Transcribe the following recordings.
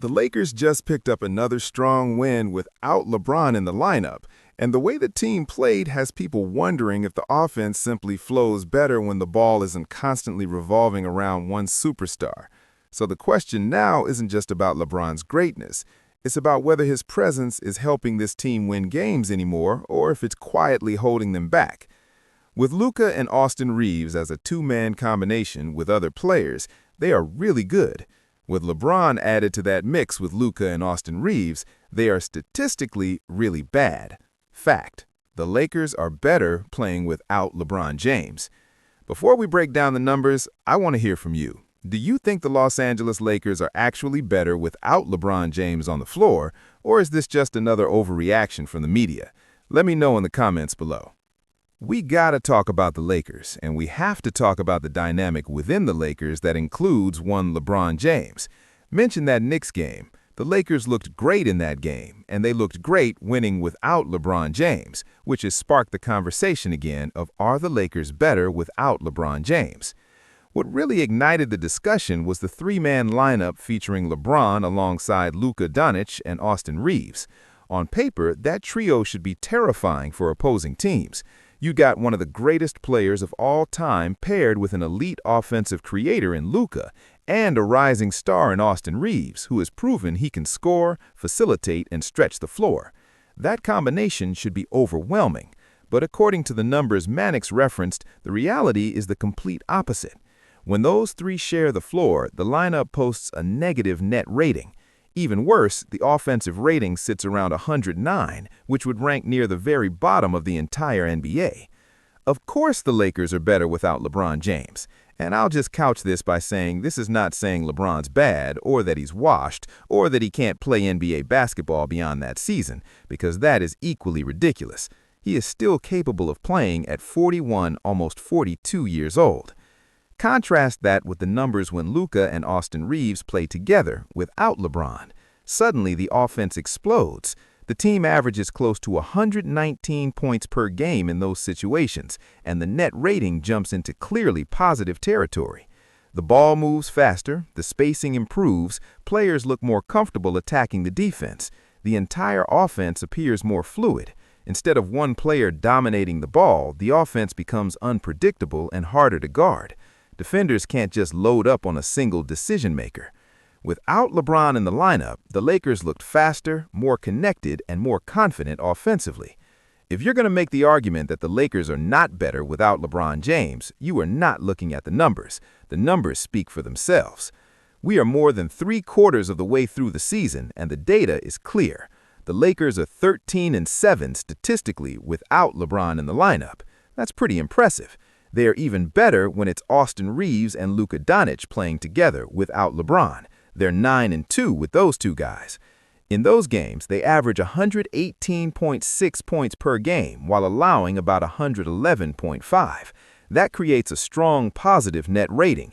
The Lakers just picked up another strong win without LeBron in the lineup, and the way the team played has people wondering if the offense simply flows better when the ball isn't constantly revolving around one superstar. So the question now isn't just about LeBron's greatness. It's about whether his presence is helping this team win games anymore or if it's quietly holding them back. With Luka and Austin Reeves as a two-man combination with other players, they are really good. With LeBron added to that mix with Luka and Austin Reeves, they are statistically really bad. Fact: the Lakers are better playing without LeBron James. Before we break down the numbers, I want to hear from you. Do you think the Los Angeles Lakers are actually better without LeBron James on the floor, or is this just another overreaction from the media? Let me know in the comments below. We gotta talk about the Lakers, and we have to talk about the dynamic within the Lakers that includes one LeBron James. Mention that Knicks game. The Lakers looked great in that game, and they looked great winning without LeBron James, which has sparked the conversation again of are the Lakers better without LeBron James? What really ignited the discussion was the three-man lineup featuring LeBron alongside Luka Doncic and Austin Reeves. On paper, that trio should be terrifying for opposing teams. You got one of the greatest players of all time paired with an elite offensive creator in Luka and a rising star in Austin Reeves, who has proven he can score, facilitate, and stretch the floor. That combination should be overwhelming, but according to the numbers Mannix referenced, the reality is the complete opposite. When those three share the floor, the lineup posts a negative net rating. Even worse, the offensive rating sits around 109, which would rank near the very bottom of the entire NBA. Of course the Lakers are better without LeBron James, and I'll just couch this by saying this is not saying LeBron's bad, or that he's washed, or that he can't play NBA basketball beyond that season, because that is equally ridiculous. He is still capable of playing at 41, almost 42 years old. Contrast that with the numbers when Luka and Austin Reeves play together without LeBron. Suddenly, the offense explodes. The team averages close to 119 points per game in those situations, and the net rating jumps into clearly positive territory. The ball moves faster, the spacing improves, players look more comfortable attacking the defense. The entire offense appears more fluid. Instead of one player dominating the ball, the offense becomes unpredictable and harder to guard. Defenders can't just load up on a single decision-maker. Without LeBron in the lineup, the Lakers looked faster, more connected, and more confident offensively. If you're going to make the argument that the Lakers are not better without LeBron James, you are not looking at the numbers. The numbers speak for themselves. We are more than 3/4 of the way through the season, and the data is clear. The Lakers are 13-7 statistically without LeBron in the lineup. That's pretty impressive. They are even better when it's Austin Reeves and Luka Doncic playing together without LeBron. They're 9-2 with those two guys. In those games, they average 118.6 points per game while allowing about 111.5. That creates a strong positive net rating.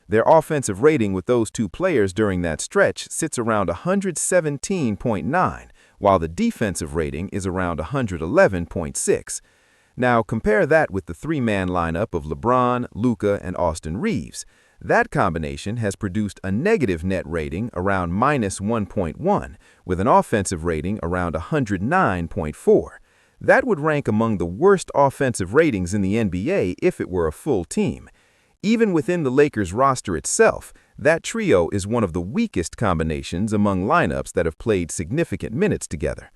Their offensive rating with those two players during that stretch sits around 117.9, while the defensive rating is around 111.6. Now, compare that with the three-man lineup of LeBron, Luka, and Austin Reeves. That combination has produced a negative net rating around -1.1, with an offensive rating around 109.4. That would rank among the worst offensive ratings in the NBA if it were a full team. Even within the Lakers roster itself, that trio is one of the weakest combinations among lineups that have played significant minutes together.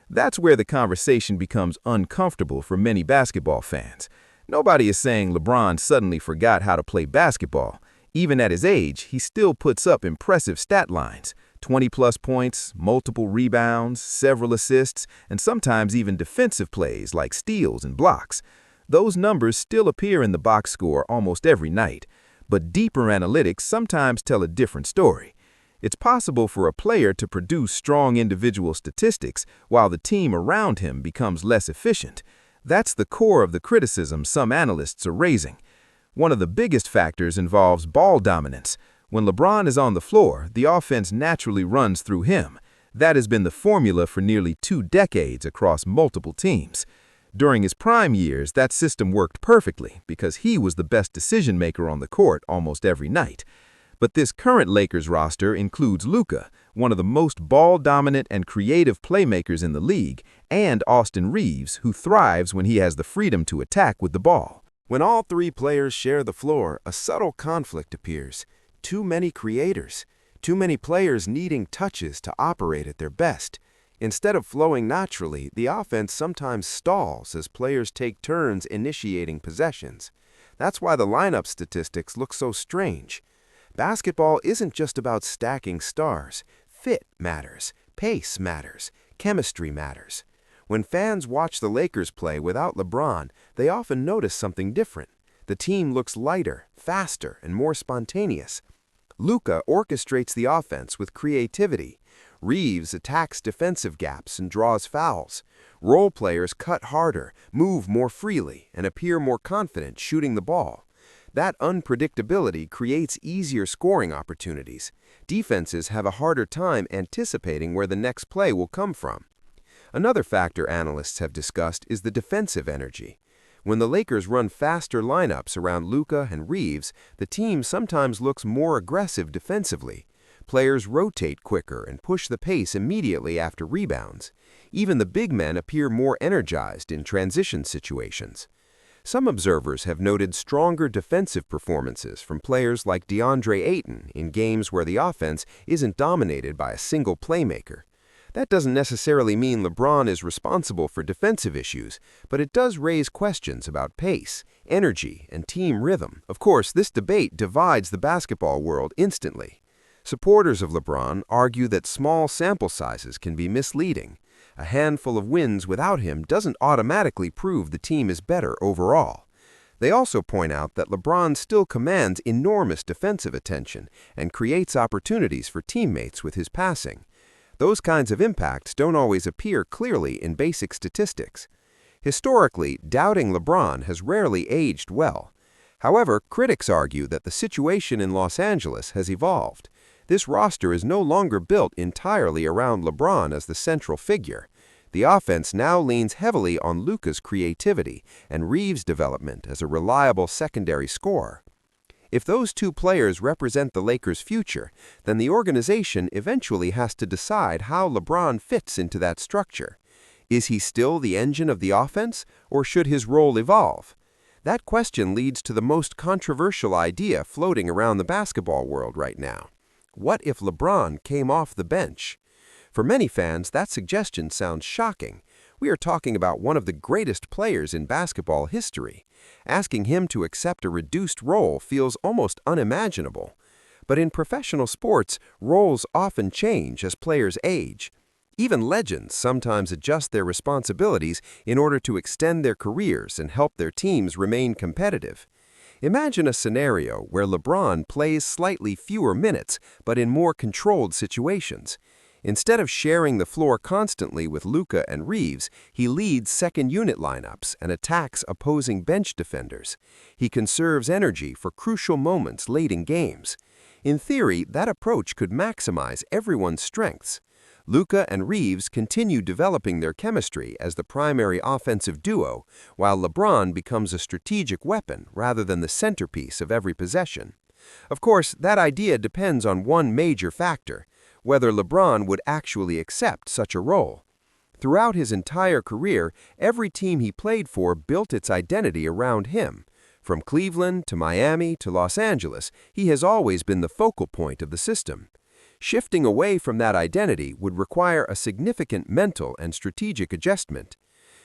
That's where the conversation becomes uncomfortable for many basketball fans. Nobody is saying LeBron suddenly forgot how to play basketball. Even at his age, he still puts up impressive stat lines: 20-plus points, multiple rebounds, several assists, and sometimes even defensive plays like steals and blocks. Those numbers still appear in the box score almost every night, but deeper analytics sometimes tell a different story. It's possible for a player to produce strong individual statistics while the team around him becomes less efficient. That's the core of the criticism some analysts are raising. One of the biggest factors involves ball dominance. When LeBron is on the floor, the offense naturally runs through him. That has been the formula for nearly 2 decades across multiple teams. During his prime years, that system worked perfectly because he was the best decision-maker on the court almost every night. But this current Lakers roster includes Luka, one of the most ball-dominant and creative playmakers in the league, and Austin Reeves, who thrives when he has the freedom to attack with the ball. When all three players share the floor, a subtle conflict appears. Too many creators, too many players needing touches to operate at their best. Instead of flowing naturally, the offense sometimes stalls as players take turns initiating possessions. That's why the lineup statistics look so strange. Basketball isn't just about stacking stars. Fit matters, pace matters, chemistry matters. When fans watch the Lakers play without LeBron, they often notice something different. The team looks lighter, faster, and more spontaneous. Luka orchestrates the offense with creativity. Reeves attacks defensive gaps and draws fouls. Role players cut harder, move more freely, and appear more confident shooting the ball. That unpredictability creates easier scoring opportunities. Defenses have a harder time anticipating where the next play will come from. Another factor analysts have discussed is the defensive energy. When the Lakers run faster lineups around Luka and Reeves, the team sometimes looks more aggressive defensively. Players rotate quicker and push the pace immediately after rebounds. Even the big men appear more energized in transition situations. Some observers have noted stronger defensive performances from players like DeAndre Ayton in games where the offense isn't dominated by a single playmaker. That doesn't necessarily mean LeBron is responsible for defensive issues, but it does raise questions about pace, energy, and team rhythm. Of course, this debate divides the basketball world instantly. Supporters of LeBron argue that small sample sizes can be misleading. A handful of wins without him doesn't automatically prove the team is better overall. They also point out that LeBron still commands enormous defensive attention and creates opportunities for teammates with his passing. Those kinds of impacts don't always appear clearly in basic statistics. Historically, doubting LeBron has rarely aged well. However, critics argue that the situation in Los Angeles has evolved. This roster is no longer built entirely around LeBron as the central figure. The offense now leans heavily on Luka's creativity and Reeves' development as a reliable secondary scorer. If those two players represent the Lakers' future, then the organization eventually has to decide how LeBron fits into that structure. Is he still the engine of the offense, or should his role evolve? That question leads to the most controversial idea floating around the basketball world right now. What if LeBron came off the bench? For many fans, that suggestion sounds shocking. We are talking about one of the greatest players in basketball history. Asking him to accept a reduced role feels almost unimaginable. But in professional sports, roles often change as players age. Even legends sometimes adjust their responsibilities in order to extend their careers and help their teams remain competitive. Imagine a scenario where LeBron plays slightly fewer minutes, but in more controlled situations. Instead of sharing the floor constantly with Luka and Reeves, he leads second-unit lineups and attacks opposing bench defenders. He conserves energy for crucial moments late in games. In theory, that approach could maximize everyone's strengths. Luka and Reeves continue developing their chemistry as the primary offensive duo, while LeBron becomes a strategic weapon rather than the centerpiece of every possession. Of course, that idea depends on one major factor: whether LeBron would actually accept such a role. Throughout his entire career, every team he played for built its identity around him. From Cleveland to Miami to Los Angeles, he has always been the focal point of the system. Shifting away from that identity would require a significant mental and strategic adjustment.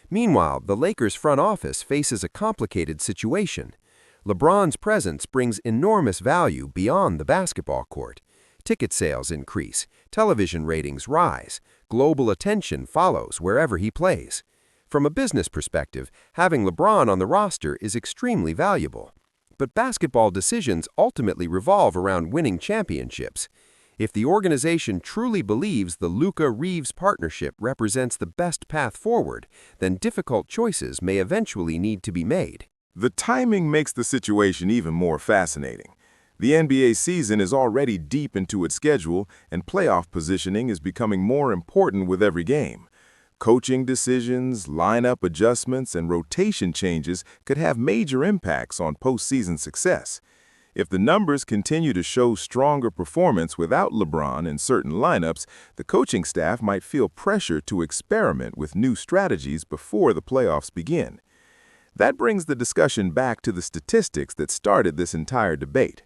Meanwhile, the Lakers' front office faces a complicated situation. LeBron's presence brings enormous value beyond the basketball court. Ticket sales increase, television ratings rise, global attention follows wherever he plays. From a business perspective, having LeBron on the roster is extremely valuable. But basketball decisions ultimately revolve around winning championships. If the organization truly believes the Luka-Reeves partnership represents the best path forward, then difficult choices may eventually need to be made. The timing makes the situation even more fascinating. The NBA season is already deep into its schedule, and playoff positioning is becoming more important with every game. Coaching decisions, lineup adjustments, and rotation changes could have major impacts on postseason success. If the numbers continue to show stronger performance without LeBron in certain lineups, the coaching staff might feel pressure to experiment with new strategies before the playoffs begin. That brings the discussion back to the statistics that started this entire debate.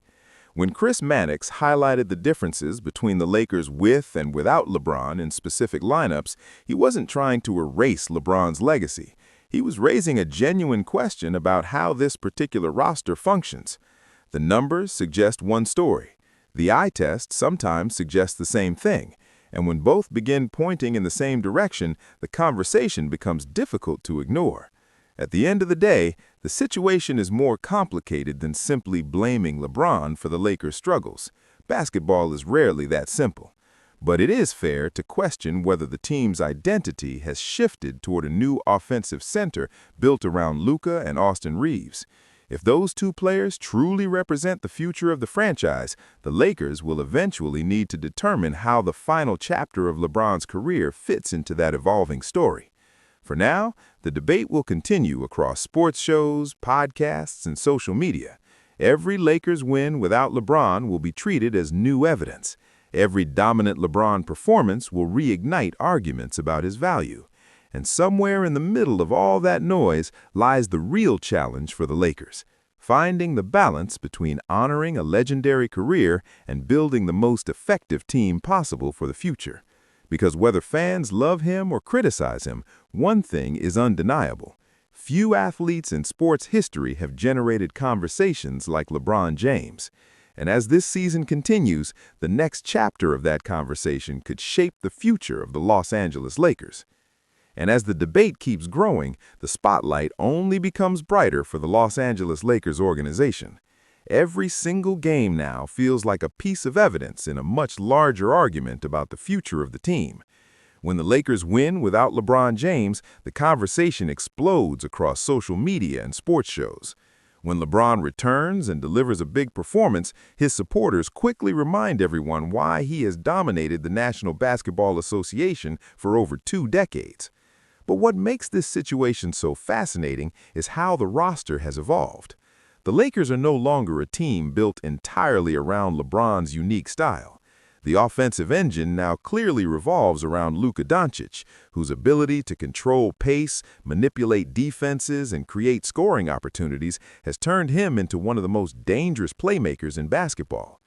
When Chris Mannix highlighted the differences between the Lakers with and without LeBron in specific lineups, he wasn't trying to erase LeBron's legacy. He was raising a genuine question about how this particular roster functions. The numbers suggest one story. The eye test sometimes suggests the same thing. And when both begin pointing in the same direction, the conversation becomes difficult to ignore. At the end of the day, the situation is more complicated than simply blaming LeBron for the Lakers' struggles. Basketball is rarely that simple. But it is fair to question whether the team's identity has shifted toward a new offensive center built around Luka and Austin Reeves. If those two players truly represent the future of the franchise, the Lakers will eventually need to determine how the final chapter of LeBron's career fits into that evolving story. For now, the debate will continue across sports shows, podcasts, and social media. Every Lakers win without LeBron will be treated as new evidence. Every dominant LeBron performance will reignite arguments about his value. And somewhere in the middle of all that noise lies the real challenge for the Lakers, finding the balance between honoring a legendary career and building the most effective team possible for the future. Because whether fans love him or criticize him, one thing is undeniable. Few athletes in sports history have generated conversations like LeBron James. And as this season continues, the next chapter of that conversation could shape the future of the Los Angeles Lakers. And as the debate keeps growing, the spotlight only becomes brighter for the Los Angeles Lakers organization. Every single game now feels like a piece of evidence in a much larger argument about the future of the team. When the Lakers win without LeBron James, the conversation explodes across social media and sports shows. When LeBron returns and delivers a big performance, his supporters quickly remind everyone why he has dominated the National Basketball Association for over 2 decades. But what makes this situation so fascinating is how the roster has evolved. The Lakers are no longer a team built entirely around LeBron's unique style. The offensive engine now clearly revolves around Luka Doncic, whose ability to control pace, manipulate defenses, and create scoring opportunities has turned him into one of the most dangerous playmakers in basketball.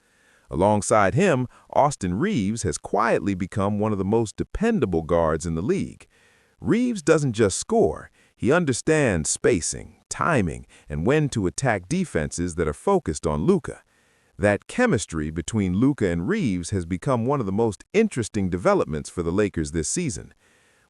Alongside him, Austin Reeves has quietly become one of the most dependable guards in the league. Reeves doesn't just score, he understands spacing, timing, and when to attack defenses that are focused on Luka. That chemistry between Luka and Reeves has become one of the most interesting developments for the Lakers this season.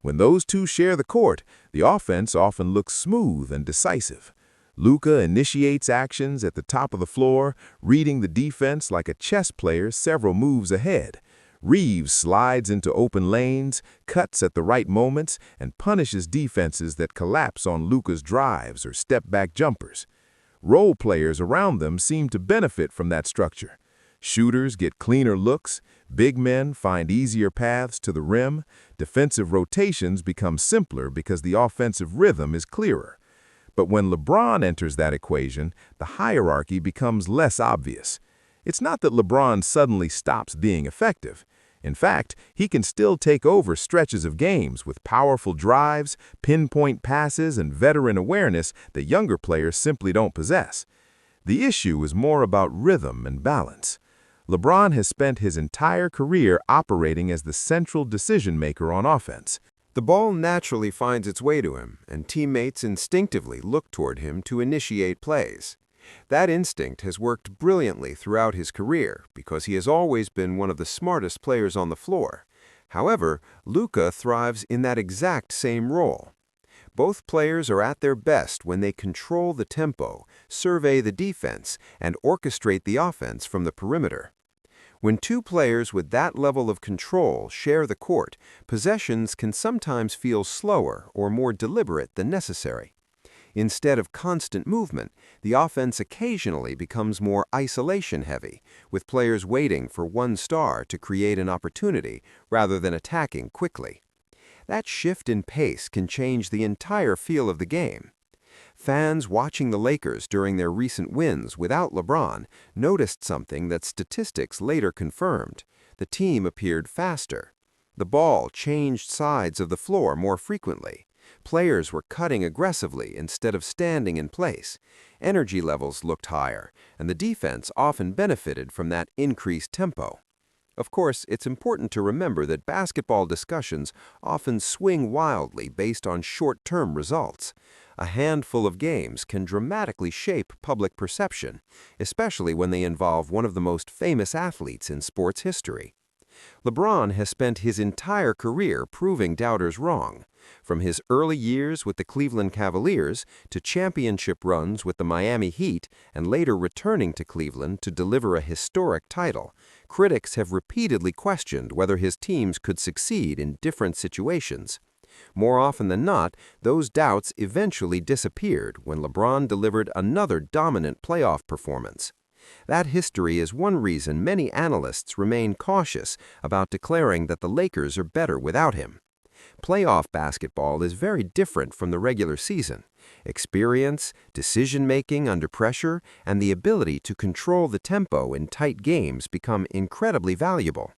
When those two share the court, the offense often looks smooth and decisive. Luka initiates actions at the top of the floor, reading the defense like a chess player several moves ahead. Reeves slides into open lanes, cuts at the right moments, and punishes defenses that collapse on Luka's drives or step-back jumpers. Role players around them seem to benefit from that structure. Shooters get cleaner looks, big men find easier paths to the rim, defensive rotations become simpler because the offensive rhythm is clearer. But when LeBron enters that equation, the hierarchy becomes less obvious. It's not that LeBron suddenly stops being effective. In fact, he can still take over stretches of games with powerful drives, pinpoint passes, and veteran awareness that younger players simply don't possess. The issue is more about rhythm and balance. LeBron has spent his entire career operating as the central decision-maker on offense. The ball naturally finds its way to him, and teammates instinctively look toward him to initiate plays. That instinct has worked brilliantly throughout his career because he has always been one of the smartest players on the floor. However, Luka thrives in that exact same role. Both players are at their best when they control the tempo, survey the defense, and orchestrate the offense from the perimeter. When two players with that level of control share the court, possessions can sometimes feel slower or more deliberate than necessary. Instead of constant movement, the offense occasionally becomes more isolation-heavy, with players waiting for one star to create an opportunity rather than attacking quickly. That shift in pace can change the entire feel of the game. Fans watching the Lakers during their recent wins without LeBron noticed something that statistics later confirmed. The team appeared faster. The ball changed sides of the floor more frequently. Players were cutting aggressively instead of standing in place. Energy levels looked higher, and the defense often benefited from that increased tempo. Of course, it's important to remember that basketball discussions often swing wildly based on short-term results. A handful of games can dramatically shape public perception, especially when they involve one of the most famous athletes in sports history. LeBron has spent his entire career proving doubters wrong. From his early years with the Cleveland Cavaliers to championship runs with the Miami Heat and later returning to Cleveland to deliver a historic title, critics have repeatedly questioned whether his teams could succeed in different situations. More often than not, those doubts eventually disappeared when LeBron delivered another dominant playoff performance. That history is one reason many analysts remain cautious about declaring that the Lakers are better without him. Playoff basketball is very different from the regular season. Experience, decision-making under pressure, and the ability to control the tempo in tight games become incredibly valuable.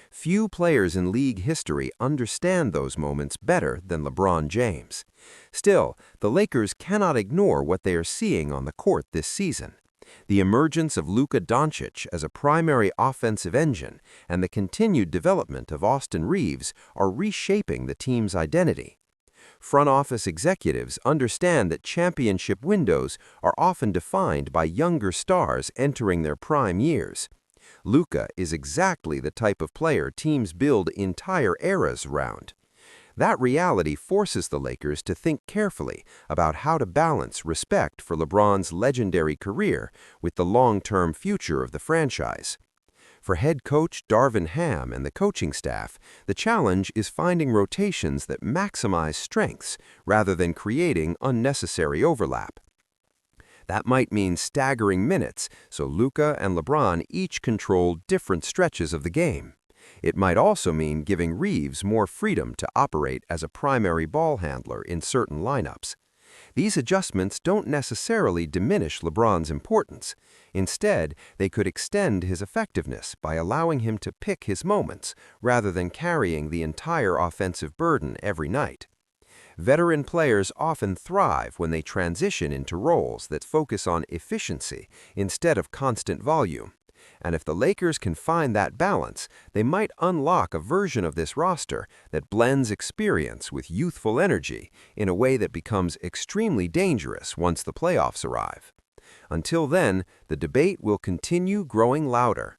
Few players in league history understand those moments better than LeBron James. Still, the Lakers cannot ignore what they are seeing on the court this season. The emergence of Luka Doncic as a primary offensive engine and the continued development of Austin Reeves are reshaping the team's identity. Front office executives understand that championship windows are often defined by younger stars entering their prime years. Luka is exactly the type of player teams build entire eras around. That reality forces the Lakers to think carefully about how to balance respect for LeBron's legendary career with the long-term future of the franchise. For head coach Darvin Ham and the coaching staff, the challenge is finding rotations that maximize strengths rather than creating unnecessary overlap. That might mean staggering minutes so Luka and LeBron each control different stretches of the game. It might also mean giving Reeves more freedom to operate as a primary ball handler in certain lineups. These adjustments don't necessarily diminish LeBron's importance. Instead, they could extend his effectiveness by allowing him to pick his moments rather than carrying the entire offensive burden every night. Veteran players often thrive when they transition into roles that focus on efficiency instead of constant volume. And if the Lakers can find that balance, they might unlock a version of this roster that blends experience with youthful energy in a way that becomes extremely dangerous once the playoffs arrive. Until then, the debate will continue growing louder.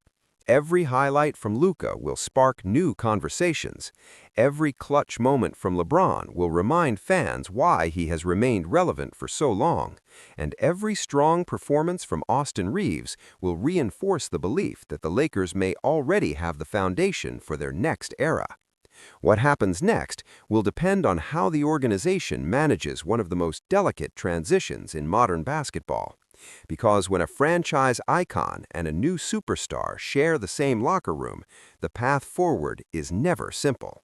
Every highlight from Luka will spark new conversations. Every clutch moment from LeBron will remind fans why he has remained relevant for so long. And every strong performance from Austin Reeves will reinforce the belief that the Lakers may already have the foundation for their next era. What happens next will depend on how the organization manages one of the most delicate transitions in modern basketball. Because when a franchise icon and a new superstar share the same locker room, the path forward is never simple.